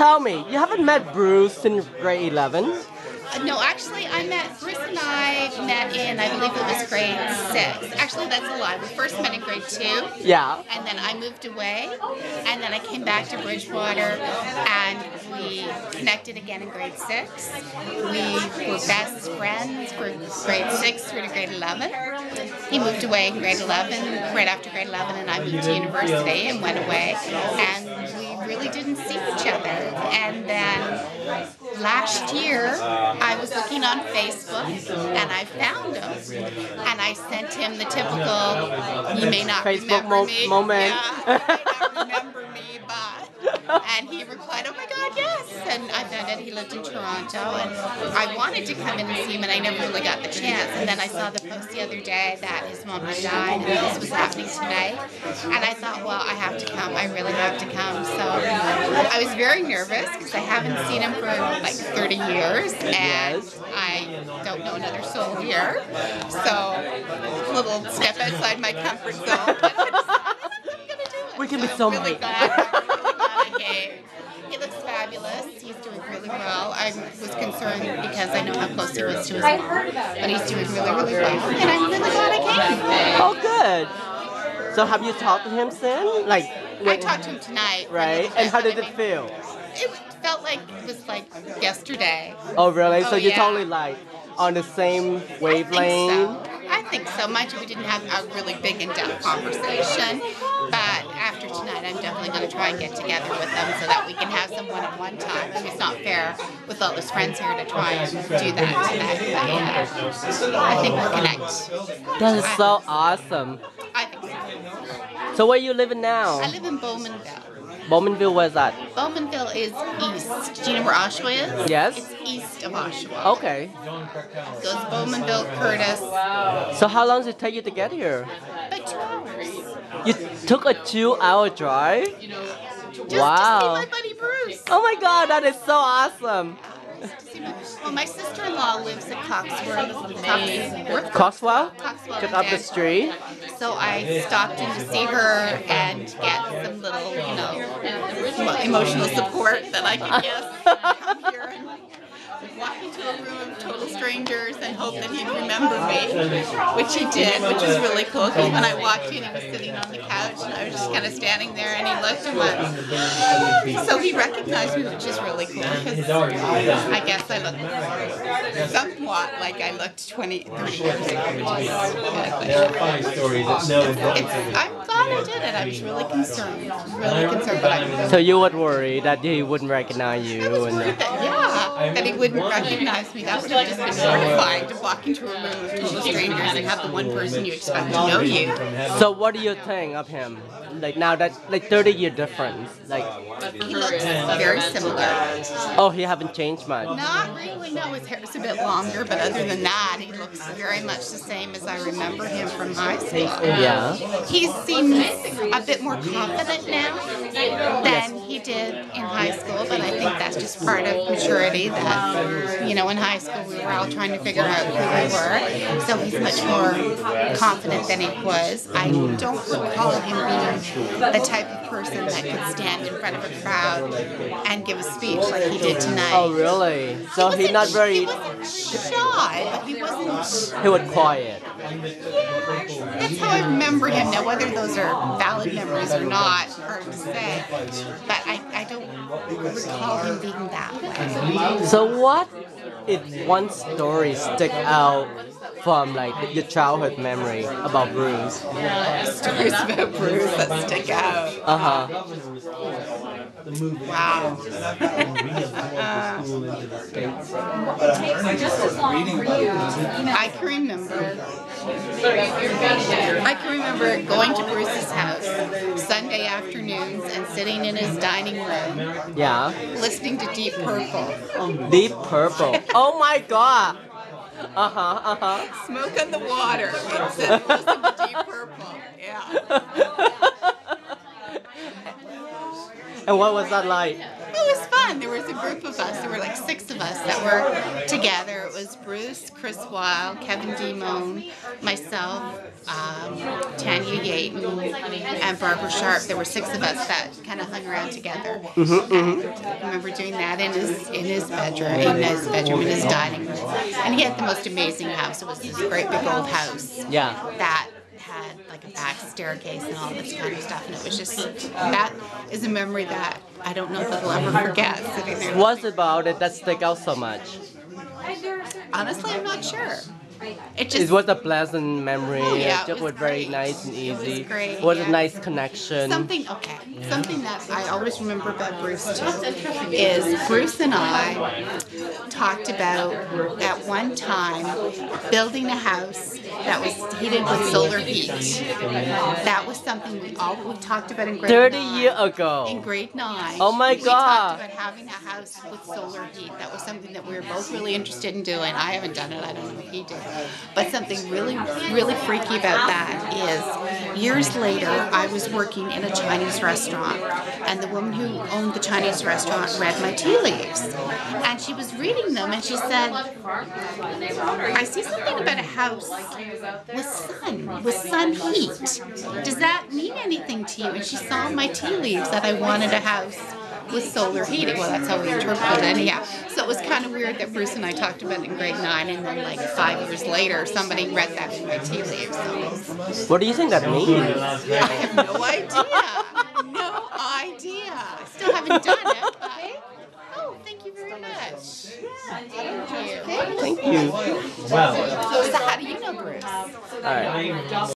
tell me, you haven't met Bruce since grade 11? No, actually, Bruce and I met in, I believe it was grade 6. Actually, that's a lie. We first met in grade 2. Yeah. And then I moved away. And then I came back to Bridgewater and we connected again in grade 6. We were best friends for grade 6 through to grade 11. He moved away in grade 11, right after grade 11, and I moved to university and went away. And we really didn't see each other. And then last year, I was looking on Facebook and I found him. And I sent him the typical, you may not Facebook remember me. moment. Yeah, you may not remember me, but. And he replied, oh my God, yes. And I found out he lived in Toronto. And I wanted to come in and see him, and I never really got the chance. And then I saw the post the other day that his mom had died and this was happening today. And I thought, well, I have to come. I really have to come. So I was very nervous because I haven't seen him for like 30 years. And I don't know another soul here. So a little step outside my comfort zone. But I decided I'm going to do it. We can be so I'm really glad I came. He looks fabulous. He's doing really well. I was concerned because I know how close he was to his mom. But he's doing really, really well. And I'm really glad I came. Oh, good. So have you talked to him since? Like, I talked to him tonight. Right. And how did it feel? It felt like it was like yesterday. Oh, really? So Oh, you're yeah. totally like on the same wavelength? I think so. Mind you, we didn't have a really big in-depth conversation, but after tonight, I'm definitely going to try and get together with them so that we can have some one-on-one time. I mean, it's not fair with all his friends here to try and do that tonight, but yeah, I think we'll connect. That is so awesome. I think so. So where you living now? I live in Bowmanville. Bowmanville, where's that? Bowmanville is east. Do you know where Oshawa is? Yes. It's east of Oshawa. Okay. It goes Bowmanville, Curtis. So how long does it take you to get here? About 2 hours. You took a 2-hour drive? Just Wow. to see my buddy Bruce. Oh my God, that is so awesome. Well, my sister-in-law lives at Coxsworth. Coxwell? Coxwell Just in up the Vancouver. street? So I stopped in to see her and get some little, you know, emotional support that I could come here and walk into a room of total strangers and hope that he'd remember me, which he did, which was really cool. Because when I walked in, he was sitting on the couch, and I was just kind of standing there, and he looked and went. So he recognized me, which is really cool. Because I guess I look somewhat like I looked 30 years ago. I'm glad I did it. I was really concerned. But So you would worry that he wouldn't recognize you? I was worried that he wouldn't recognize me. That would have just been mortifying to walk into a room of total strangers and have the one person you expect to know you. So what do you think of him? Like now that, like 30-year difference. Like He looks very similar. Oh, he haven't changed much. Not really, no, his hair's a bit longer, but other than that, he looks very much the same as I remember him from high school. Yeah. He seems a bit more confident now than he did in high school, but I think that's just part of maturity that, you know, in high school we were all trying to figure out who we were, so he's much more confident than he was. I don't recall him being the type of person that could stand in front of a crowd and give a speech like he did tonight. Oh, really? So he's not very... He wasn't shy, but he wasn't... He was quiet. Yeah, that's how I remember him. Now, whether those are valid memories or not, hard to say. But I don't recall him being that way. So what if one story stick out from like your childhood memory about Bruce? Stories about Bruce that stick out. Uh-huh. Wow. I can remember going to Bruce's house Sunday afternoons and sitting in his dining room, Yeah. listening to Deep Purple. Deep Purple. Oh my God. Uh-huh, uh-huh. Smoke on the water. It's listen to Deep Purple. Yeah. And what was that like? It was fun. fun. There was a group of us. There were like 6 of us that were together. It was Bruce, Chris Weil, Kevin Dimone, myself, Tanya Yaten, and Barbara Sharp. There were 6 of us that kind of hung around together. I remember doing that in his bedroom, in his dining room. And he had the most amazing house. It was this great big old house. Yeah. That had like a back staircase and all this kind of stuff, and it was just, that is a memory that I don't know if I'll ever forget, sitting there. What's about it that stick out so much? Honestly, I'm not sure. It was a pleasant memory. Yeah, It was very nice and easy. It was great. It was a nice connection. Something that I always remember about Bruce too is Bruce and I talked about at one time building a house that was heated with solar heat. That was something we talked about in grade 30 9. years ago. In grade 9. Oh my We talked God. about having a house with solar heat. That was something that we were both really interested in doing. I haven't done it. I don't know if he did. But something really, really freaky about that is years later, I was working in a Chinese restaurant, and the woman who owned the Chinese restaurant read my tea leaves. And she was reading them, and she said, I see something about a house with sun heat. Does that mean anything to you? And she saw in my tea leaves that I wanted a house with solar heating. Well, that's how we interpreted it, yeah. So it was kind of weird that Bruce and I talked about it in grade 9, and then like 5 years later, somebody read that in my tea leaves. So. What do you think that means? I have no idea. No idea. I still haven't done